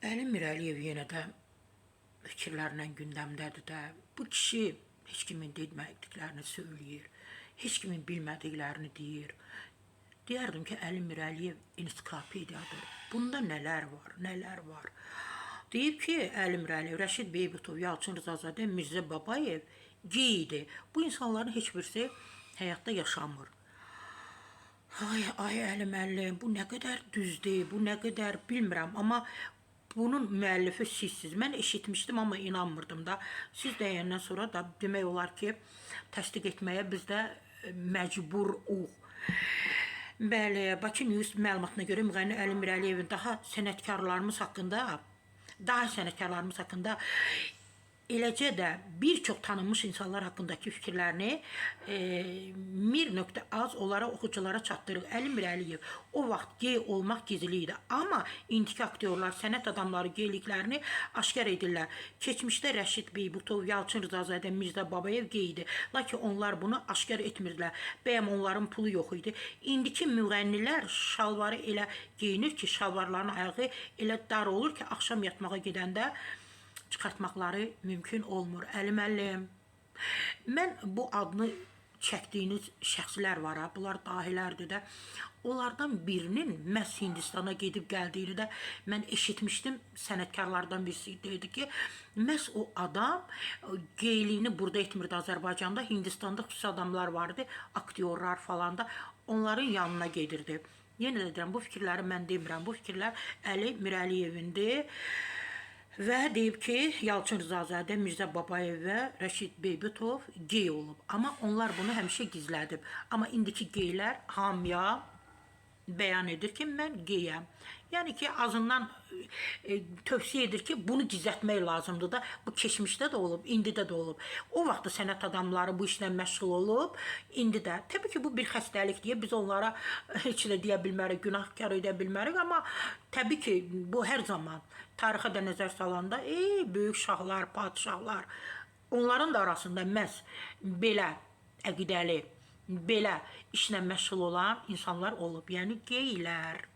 Əli Mirəliyev yenə də fikirlərlə gündəmdədir də. Bu kişi heç kimin demədiklərini söyləyir, heç kimin bilmədiklərini deyir. Deyərdim ki, Əli Mirəliyev ensiklopediyadır. Bunda nələr var, nələr var. Deyib ki, Əli Mirəliyev, Rəşid Beybutov, Yalçın Rızazadə, Mirzə Babayev gey idi. Bu insanların heç birisi həyatda yaşamır. Ay Əli müəllim, bu nə qədər düzdür, bu nə qədər bilmirəm, amma bunun müəllifi sizsiniz. Mən eşitmişdim, amma inanmırdım da. Siz deyəndən sonra da demək olar ki, təsdiq etməyə biz də məcburuq. Bəli, Bakı News məlumatına görə müğənni Əli Mirəliyevin daha sənətkarlarımız haqqında eləcə də bir çox tanınmış insanlar haqqındakı fikirlərini mir.az onlara oxuculara çatdırır. Əli Mirəliyev o vaxt gey olmaq gizli idi. Amma indiki aktyorlar, sənət adamları geyliklərini aşkar edirlər. Keçmişdə Rəşid Beybutov, Yalçın Rızazadə, Mirzə Babayev gey idi. Lakin onlar bunu aşkar etmirdilər. Bəyəm onların pulu yox idi. İndiki müğənnilər şalvarı elə geyinir ki, şalvarların ayağı elə dar olur ki, axşam yatmağa gedəndə çıxartmaqları mümkün olmur. Əli müəllim, mən bu adını çəkdiyiniz şəxslər var, bunlar dahilərdir də. Onlardan birinin məhz Hindistana gedib gəldiyini də mən eşitmişdim. Sənətkarlardan birisi dedi ki, məhz o adam geyliyini burada etmirdi Azərbaycanda. Hindistanda xüsusi adamlar vardı, aktyorlar falan da onların yanına gedirdi. Yenə də deyirəm, bu fikirləri mən demirəm. Bu fikirlər Əli Mirəliyevindir. Və deyib ki, Yalçın Rızazadə, Mirzə Babayev və Rəşid Beybutov gey olub. Amma onlar bunu həmişə gizlədib. Amma indiki geylər hamıya bəyan edir ki, mən geyəm. Yəni ki, azından tövsiyə edir ki, bunu gizlətmək lazımdır da. Bu keçmişdə də olub, indidə də olub. O vaxt da sənət adamları bu işlə məşğul olub, indi də. Təbii ki, bu bir xəstəlik deyə biz onlara heç də deyə bilmərik, günahkar edə bilmərik, amma təbii ki, bu hər zaman tarixə də nəzər salanda, böyük şahlar, padişahlar, onların da arasında məhz belə əqidəli, belə işlə məşğul olan insanlar olub, yəni geylər.